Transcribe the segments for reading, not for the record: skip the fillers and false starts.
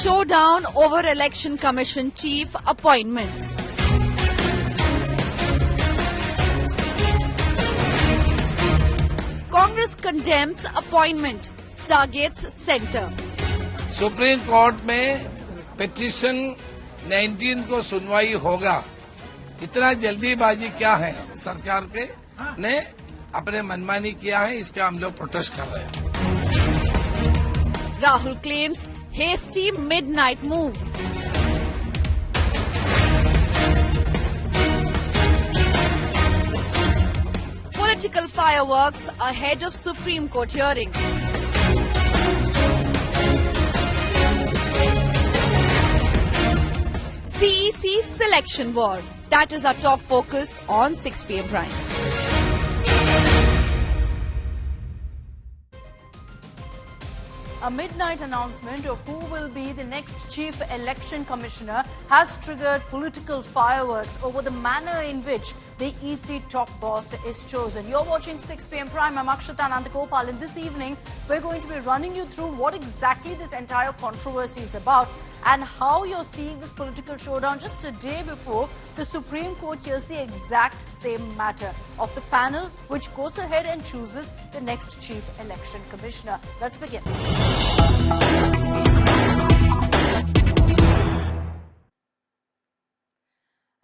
Showdown over Election Commission Chief appointment. Congress condemns appointment, targets centre. Supreme court में petition 19 को सुनवाई होगा। इतना जल्दीबाजी क्या है? सरकार पे ने अपने मनमानी किया है, इसका हम लोग प्रोटेस्ट कर रहे हैं। Rahul claims hasty midnight move. Political fireworks ahead of Supreme Court hearing. CEC selection board. That is our top focus on 6 p.m. Prime. A midnight announcement of who will be the next chief election commissioner has triggered political fireworks over the manner in which the EC top boss is chosen. You're watching 6 p.m. Prime. I'm Akshata Nandagopal, and this evening we're going to be running you through what exactly this entire controversy is about and how you're seeing this political showdown just a day before the Supreme Court hears the exact same matter of the panel which goes ahead and chooses the next chief election commissioner. Let's begin.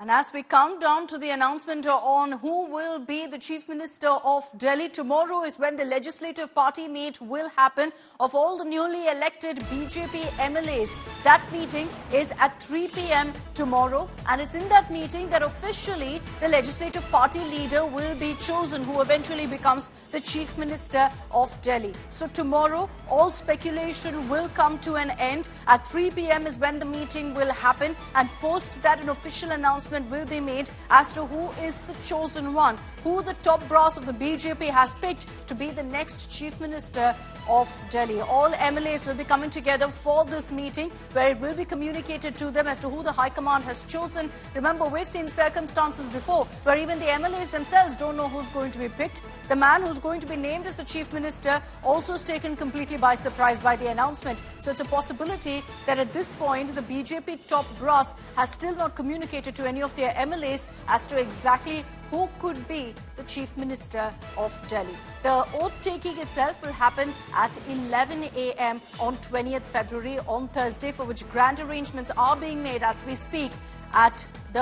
And as we count down to the announcement on who will be the Chief Minister of Delhi, tomorrow is when the legislative party meet will happen of all the newly elected BJP MLAs. That meeting is at 3 p.m. tomorrow, and it's in that meeting that officially the legislative party leader will be chosen, who eventually becomes the Chief Minister of Delhi. So tomorrow, all speculation will come to an end. At 3 p.m. is when the meeting will happen, and post that an official announcement will be made as to who is the chosen one, who the top brass of the BJP has picked to be the next Chief Minister of Delhi. All MLAs will be coming together for this meeting, where it will be communicated to them as to who the High Command has chosen. Remember, we've seen circumstances before where even the MLAs themselves don't know who's going to be picked. The man who's going to be named as the Chief Minister also is taken completely by surprise by the announcement. So it's a possibility that at this point, the BJP top brass has still not communicated to any of their MLAs as to exactly who could be the Chief Minister of Delhi. The oath-taking itself will happen at 11 a.m. on 20th February, on Thursday, for which grand arrangements are being made as we speak at the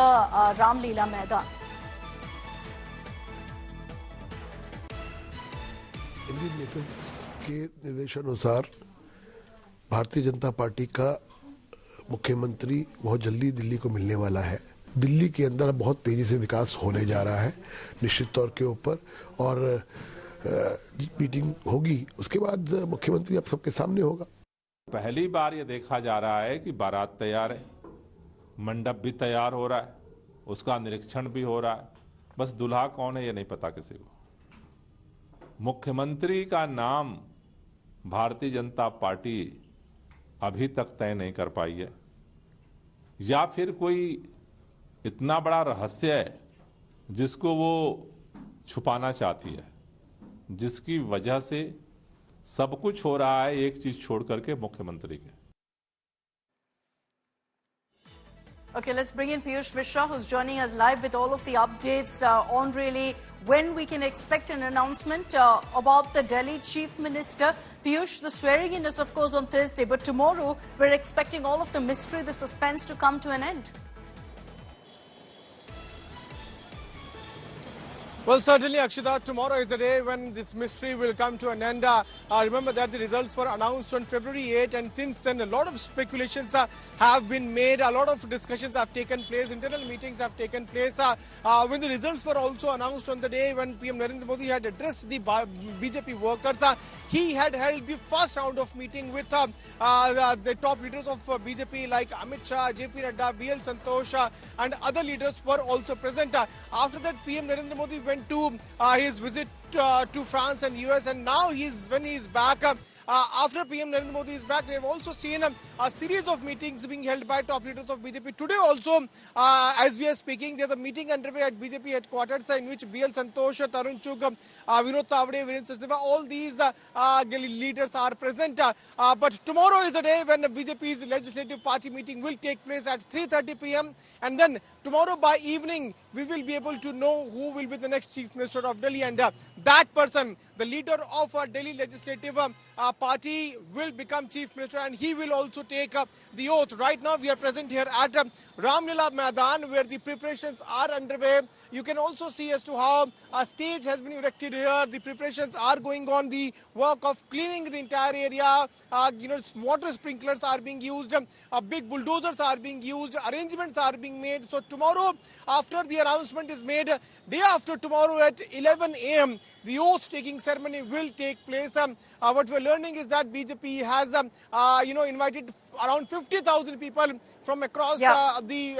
Ram Leela Maidan. केंद्रीय नेतृत्व के निर्देशानुसार Bharatiya Janata party का मुख्यमंत्री बहुत जल्दी दिल्ली को मिलने वाला है। दिल्ली के अंदर बहुत तेजी से विकास होने जा रहा है निश्चित तौर के ऊपर, और मीटिंग होगी उसके बाद मुख्यमंत्री आप सबके सामने होगा। पहली बार ये देखा जा रहा है कि बारात तैयार है, मंडप भी तैयार हो रहा है, उसका निरीक्षण भी हो रहा है, बस दूल्हा कौन है ये नहीं पता किसी को। मुख्यमंत्री का नाम भारतीय जनता पार्टी अभी तक तय नहीं कर पाई है, या फिर कोई इतना बड़ा रहस्य है जिसको वो छुपाना चाहती है, जिसकी वजह से सब कुछ हो रहा है एक चीज छोड़ करके मुख्यमंत्री के। Okay, let's bring in Piyush Mishra, who's joining us live with all of the updates on really when we can expect an announcement about the Delhi Chief Minister. Piyush, the swearing-in is, of course, on Thursday, but tomorrow we're expecting all of the mystery, the suspense to come to an end. Well, certainly, Akshita, tomorrow is the day when this mystery will come to an end. Remember that the results were announced on February 8, and since then a lot of speculations have been made, a lot of discussions have taken place, internal meetings have taken place. When the results were also announced on the day when PM Narendra Modi had addressed the BJP workers, he had held the first round of meeting with the top leaders of BJP like Amit Shah, JP Nadda, BL Santosh, and other leaders were also present. After that, PM Narendra Modi went to his visit to France and US, and now when he's back. After PM Narendra Modi is back, we have also seen a series of meetings being held by top leaders of BJP. Today also, as we are speaking, there's a meeting underway at BJP headquarters in which BL Santosh, Tarun Chugh, Vinod Tavade, Virendra Sachdeva, all these leaders are present. But tomorrow is the day when the BJP's legislative party meeting will take place at 3:30 p.m. And then tomorrow by evening, we will be able to know who will be the next Chief Minister of Delhi. And that person, the leader of Delhi Legislative Party, will become Chief Minister, and he will also take the oath. Right now, we are present here at Ramlila Maidan, where the preparations are underway. You can also see as to how a stage has been erected here. The preparations are going on. The work of cleaning the entire area, water sprinklers are being used, big bulldozers are being used, arrangements are being made. So tomorrow, after the announcement is made, day after tomorrow at 11 a.m., the oath-taking ceremony will take place. What we're learning is that BJP has, invited around 50,000 people from across the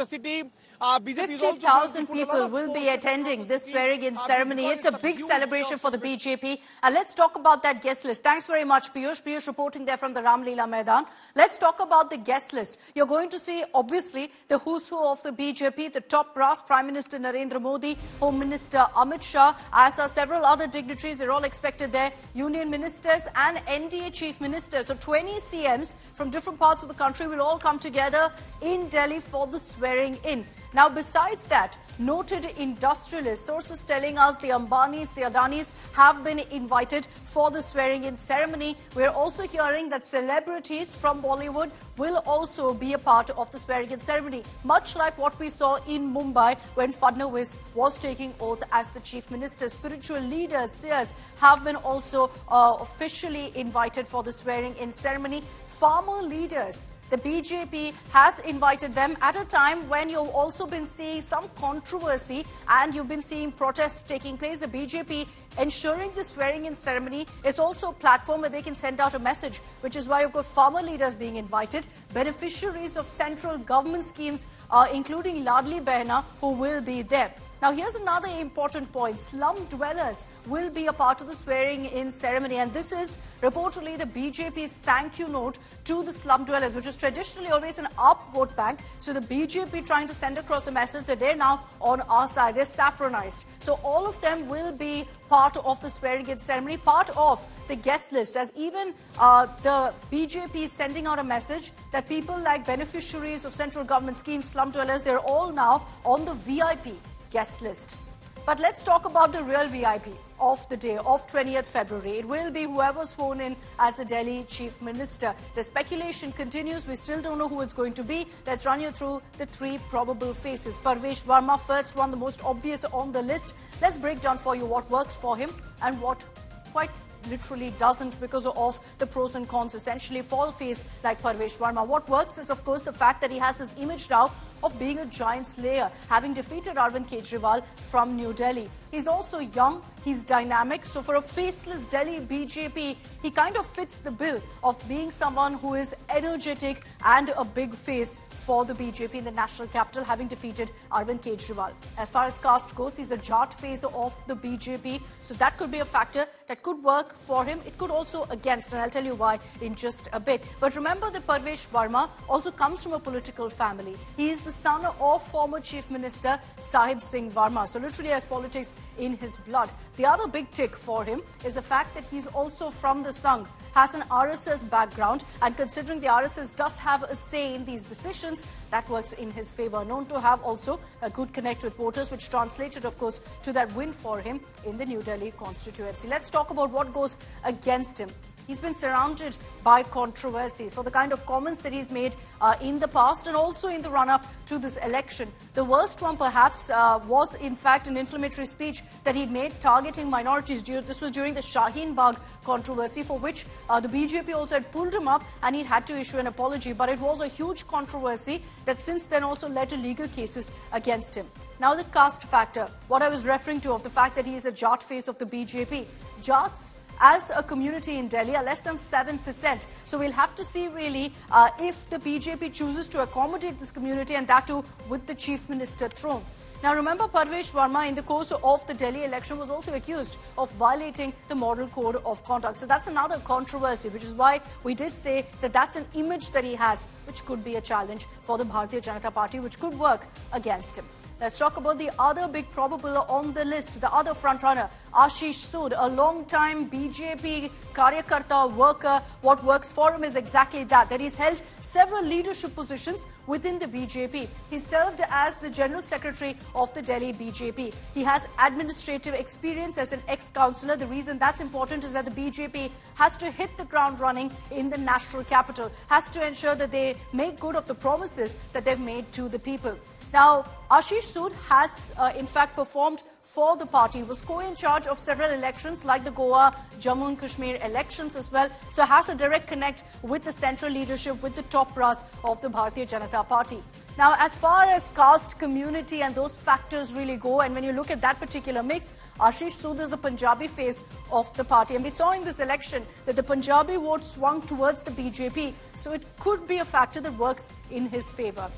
city. 50,000 people will be attending this swearing-in ceremony. It's a big celebration for the BJP. And let's talk about that guest list. Thanks very much, Piyush. Piyush reporting there from the Ramlila Maidan. Let's talk about the guest list. You're going to see, obviously, the who's who of the BJP, the top brass, Prime Minister Narendra Modi, Home Minister Amit Shah, as are several other dignitaries. They're all expected there, union ministers and NDA chief ministers. So 20 CMs from different parts of the country will all come together in Delhi for the swearing-in. Now, besides that, noted industrialists, sources telling us the Ambanis, the Adanis have been invited for the swearing-in ceremony. We're also hearing that celebrities from Bollywood will also be a part of the swearing-in ceremony, much like what we saw in Mumbai when Fadnavis was taking oath as the chief minister. Spiritual leaders, seers, have been also officially invited for the swearing-in ceremony. Farmer leaders, the BJP has invited them at a time when you've also been seeing some controversy and you've been seeing protests taking place. The BJP ensuring the swearing-in ceremony is also a platform where they can send out a message, which is why you've got farmer leaders being invited, beneficiaries of central government schemes, including Ladli Behna, who will be there. Now, here's another important point. Slum dwellers will be a part of the swearing-in ceremony, and this is reportedly the BJP's thank you note to the slum dwellers, which is traditionally always an up vote bank. So the BJP trying to send across a message that they're now on our side. They're saffronized. So all of them will be part of the swearing-in ceremony, part of the guest list, as even the BJP is sending out a message that people like beneficiaries of central government schemes, slum dwellers, they're all now on the VIP guest list. But let's talk about the real VIP of the day of 20th February. It will be whoever's sworn in as the Delhi Chief Minister. The speculation continues. We still don't know who it's going to be. Let's run you through the three probable faces. Parvesh Verma, first one, the most obvious on the list. Let's break down for you what works for him and what quite literally doesn't because of the pros and cons, essentially, for a face like Parvesh Verma. What works is, of course, the fact that he has this image now of being a giant slayer, having defeated Arvind Kejriwal from New Delhi. He's also young, he's dynamic, so for a faceless Delhi BJP, he kind of fits the bill of being someone who is energetic and a big face for the BJP in the national capital, having defeated Arvind Kejriwal. As far as caste goes, he's a Jat face of the BJP, so that could be a factor that could work for him. It could also against, and I'll tell you why in just a bit. But remember that Parvesh Verma also comes from a political family. He is the son of former Chief Minister Sahib Singh Verma, so literally has politics in his blood. The other big tick for him is the fact that he's also from the Sangh, has an RSS background, and considering the RSS does have a say in these decisions, that works in his favor. Known to have also a good connect with voters, which translated, of course, to that win for him in the New Delhi constituency. Let's talk about what goes against him. He's been surrounded by controversies for the kind of comments that he's made in the past and also in the run-up to this election. The worst one, perhaps, was, in fact, an inflammatory speech that he'd made targeting minorities. This was during the Shaheen Bagh controversy, for which the BJP also had pulled him up and he'd had to issue an apology. But it was a huge controversy that since then also led to legal cases against him. Now, the caste factor, what I was referring to of the fact that he is a Jat face of the BJP. Jats as a community in Delhi are less than 7%. So we'll have to see really if the BJP chooses to accommodate this community, and that too with the Chief Minister throne. Now remember, Parvesh Verma in the course of the Delhi election was also accused of violating the Model Code of Conduct. So that's another controversy, which is why we did say that that's an image that he has, which could be a challenge for the Bharatiya Janata Party, which could work against him. Let's talk about the other big probable on the list, the other frontrunner, Ashish Sood, a long-time BJP Karyakarta worker. What works for him is exactly that he's held several leadership positions within the BJP. He served as the General Secretary of the Delhi BJP. He has administrative experience as an ex-councillor. The reason that's important is that the BJP has to hit the ground running in the national capital, has to ensure that they make good of the promises that they've made to the people. Now, Ashish Sood has, in fact, performed for the party, was co-in charge of several elections like the Goa, Jammu and Kashmir elections as well, so has a direct connect with the central leadership, with the top brass of the Bharatiya Janata Party. Now, as far as caste, community and those factors really go, and when you look at that particular mix, Ashish Sood is the Punjabi face of the party. And we saw in this election that the Punjabi vote swung towards the BJP, so it could be a factor that works in his favour.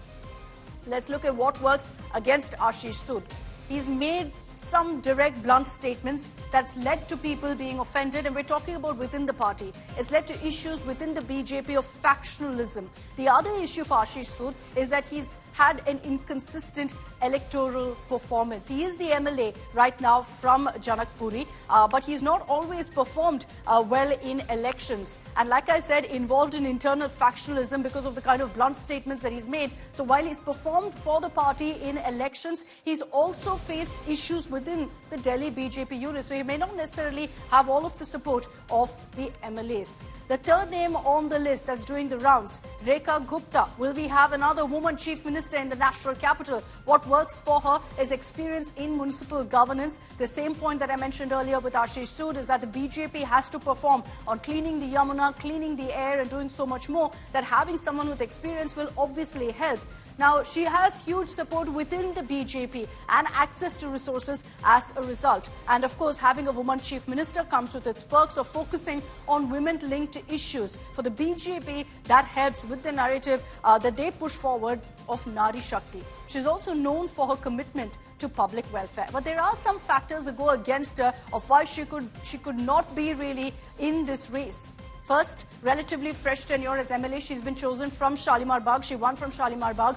Let's look at what works against Ashish Sood. He's made some direct, blunt statements that's led to people being offended, and we're talking about within the party. It's led to issues within the BJP of factionalism. The other issue for Ashish Sood is that he's had an inconsistent electoral performance. He is the MLA right now from Janakpuri, but he's not always performed well in elections. And like I said, involved in internal factionalism because of the kind of blunt statements that he's made. So while he's performed for the party in elections, he's also faced issues within the Delhi BJP unit. So he may not necessarily have all of the support of the MLAs. The third name on the list that's doing the rounds, Rekha Gupta. Will we have another woman chief minister in the national capital? What works for her is experience in municipal governance. The same point that I mentioned earlier with Ashish Sood is that the BJP has to perform on cleaning the Yamuna, cleaning the air and doing so much more, that having someone with experience will obviously help. Now, she has huge support within the BJP and access to resources as a result. And of course, having a woman chief minister comes with its perks of focusing on women-linked issues. For the BJP, that helps with the narrative that they push forward of Nari Shakti. She's also known for her commitment to public welfare. But there are some factors that go against her of why she could not be really in this race. First, relatively fresh tenure as MLA. She's been chosen from Shalimar Bagh. She won from Shalimar Bagh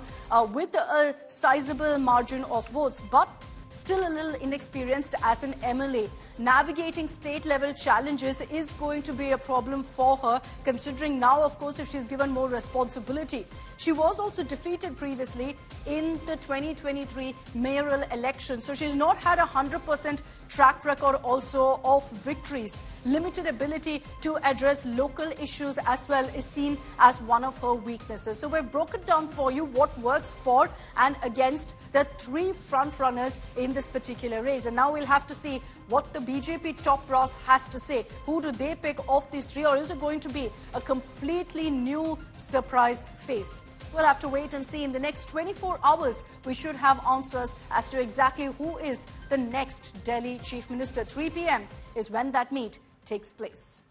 with a sizable margin of votes, but still a little inexperienced as an MLA. Navigating state-level challenges is going to be a problem for her, considering now, of course, if she's given more responsibility. She was also defeated previously in the 2023 mayoral election, so she's not had a 100% track record also of victories. Limited ability to address local issues as well is seen as one of her weaknesses. So we've broken down for you what works for and against the three front runners in this particular race. And now we'll have to see what the BJP top brass has to say. Who do they pick of these three, or is it going to be a completely new surprise face? We'll have to wait and see. In the next 24 hours, we should have answers as to exactly who is the next Delhi Chief Minister. 3 p.m. is when that meet takes place.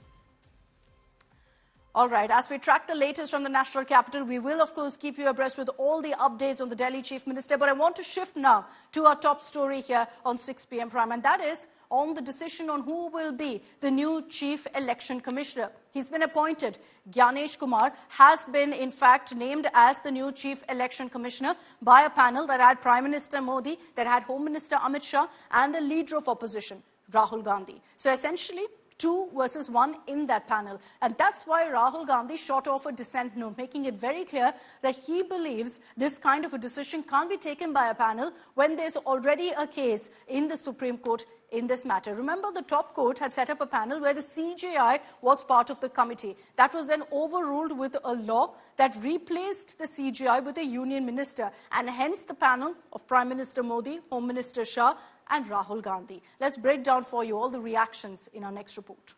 All right, as we track the latest from the national capital, we will, of course, keep you abreast with all the updates on the Delhi Chief Minister. But I want to shift now to our top story here on 6 p.m. Prime, and that is on the decision on who will be the new Chief Election Commissioner. He's been appointed. Gyanesh Kumar has been, in fact, named as the new Chief Election Commissioner by a panel that had Prime Minister Modi, that had Home Minister Amit Shah, and the leader of opposition, Rahul Gandhi. So essentially, 2 versus 1 in that panel. And that's why Rahul Gandhi shot off a dissent note, making it very clear that he believes this kind of a decision can't be taken by a panel when there's already a case in the Supreme Court in this matter. Remember, the top court had set up a panel where the CJI was part of the committee. That was then overruled with a law that replaced the CJI with a union minister, and hence the panel of Prime Minister Modi, Home Minister Shah, and Rahul Gandhi. Let's break down for you all the reactions in our next report.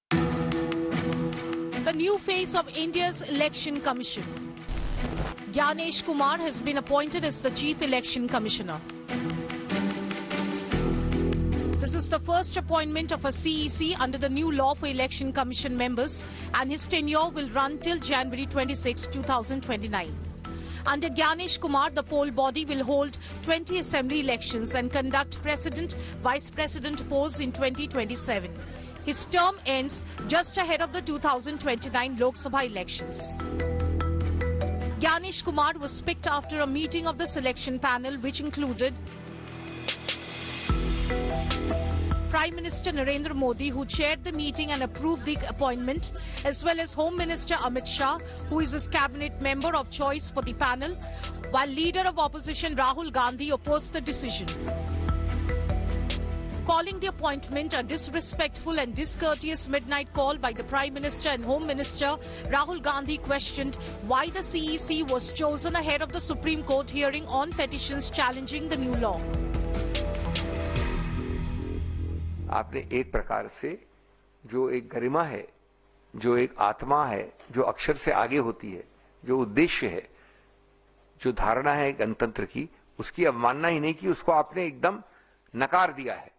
The new face of India's Election Commission. Gyanesh Kumar has been appointed as the Chief Election Commissioner. This is the first appointment of a CEC under the new law for Election Commission members, and his tenure will run till January 26, 2029. Under Gyanesh Kumar, the poll body will hold 20 assembly elections and conduct president, vice president polls in 2027. His term ends just ahead of the 2029 Lok Sabha elections. Gyanesh Kumar was picked after a meeting of the selection panel, which included Prime Minister Narendra Modi, who chaired the meeting and approved the appointment, as well as Home Minister Amit Shah, who is his cabinet member of choice for the panel, while Leader of Opposition Rahul Gandhi opposed the decision. Calling the appointment a disrespectful and discourteous midnight call by the Prime Minister and Home Minister, Rahul Gandhi questioned why the CEC was chosen ahead of the Supreme Court hearing on petitions challenging the new law. आपने एक प्रकार से जो एक गरिमा है, जो एक आत्मा है, जो अक्षर से आगे होती है, जो उद्देश्य है, जो धारणा है गणतंत्र की, उसकी अवमानना ही नहीं की, उसको आपने एकदम नकार दिया है।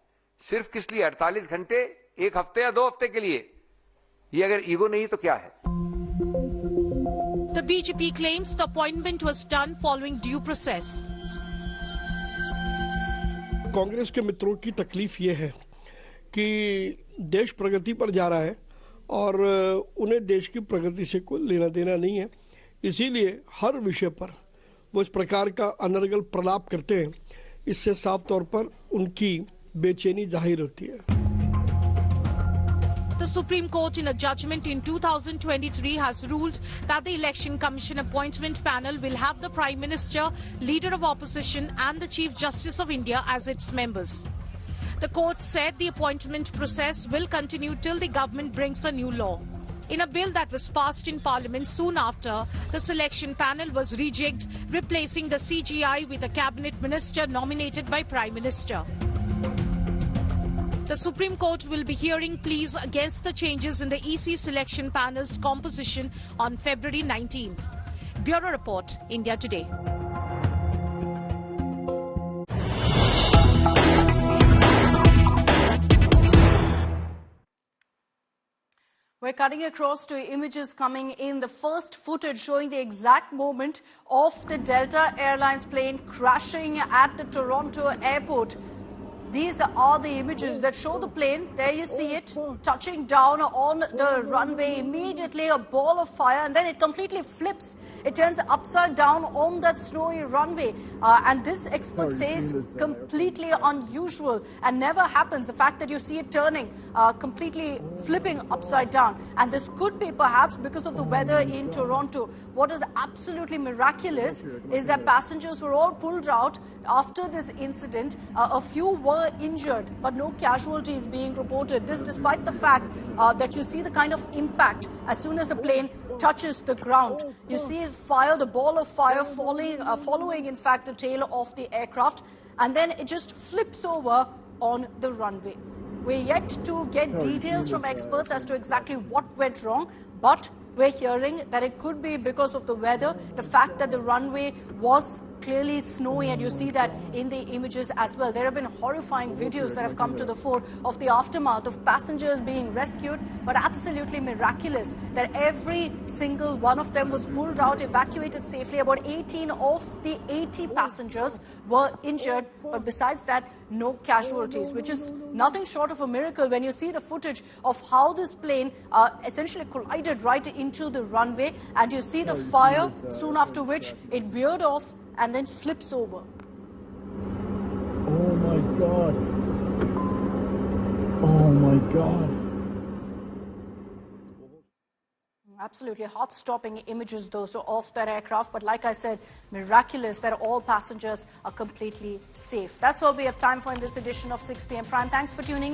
सिर्फ किस लिए? 48 घंटे, एक हफ्ते या 2 हफ्ते के लिए। ये अगर ईगो नहीं तो क्या है? The BJP claims the appointment was done following due process. Congress के मित्रों की तकलीफ ये है कि देश प्रगति पर जा रहा है और उन्हें देश की प्रगति से कोई लेना देना नहीं है, इसीलिए हर विषय पर वो इस प्रकार का अनर्गल प्रलाप करते हैं। इससे साफ तौर पर उनकी बेचैनी जाहिर होती है। The Supreme Court, in a judgment in 2023, has ruled that the Election Commission appointment panel will have the Prime Minister, Leader of Opposition and the Chief Justice of India as its members. The court said the appointment process will continue till the government brings a new law. In a bill that was passed in Parliament soon after, the selection panel was rejigged, replacing the CGI with a cabinet minister nominated by Prime Minister. The Supreme Court will be hearing pleas against the changes in the EC selection panel's composition on February 19th. Bureau Report, India Today. We're cutting across to images coming in. The first footage showing the exact moment of the Delta Airlines plane crashing at the Toronto airport. These are the images that show the plane. There you see it touching down on the runway. Immediately a ball of fire, and then it completely flips. It turns upside down on that snowy runway. And this expert says completely unusual and never happens. The fact that you see it turning, completely flipping upside down. And this could be perhaps because of the weather in Toronto. What is absolutely miraculous is that passengers were all pulled out after this incident. A few were injured, but no casualties being reported. This despite the fact that you see the kind of impact as soon as the plane touches the ground. You see fire, the ball of fire following in fact the tail of the aircraft, and then it just flips over on the runway. We're yet to get details from experts as to exactly what went wrong, but we're hearing that it could be because of the weather, the fact that the runway was clearly snowy, and you see that in the images as well. There have been horrifying videos that have come to the fore of the aftermath of passengers being rescued, but absolutely miraculous that every single one of them was pulled out, evacuated safely. About 18 of the 80 passengers were injured, but besides that, no casualties, which is nothing short of a miracle when you see the footage of how this plane essentially collided right into the runway, and you see the fire, soon after which it veered off and then flips over. Oh my God. Oh my God. Absolutely heart-stopping images, though, so of that aircraft. But like I said, miraculous that all passengers are completely safe. That's all we have time for in this edition of 6 p.m. Prime. Thanks for tuning in.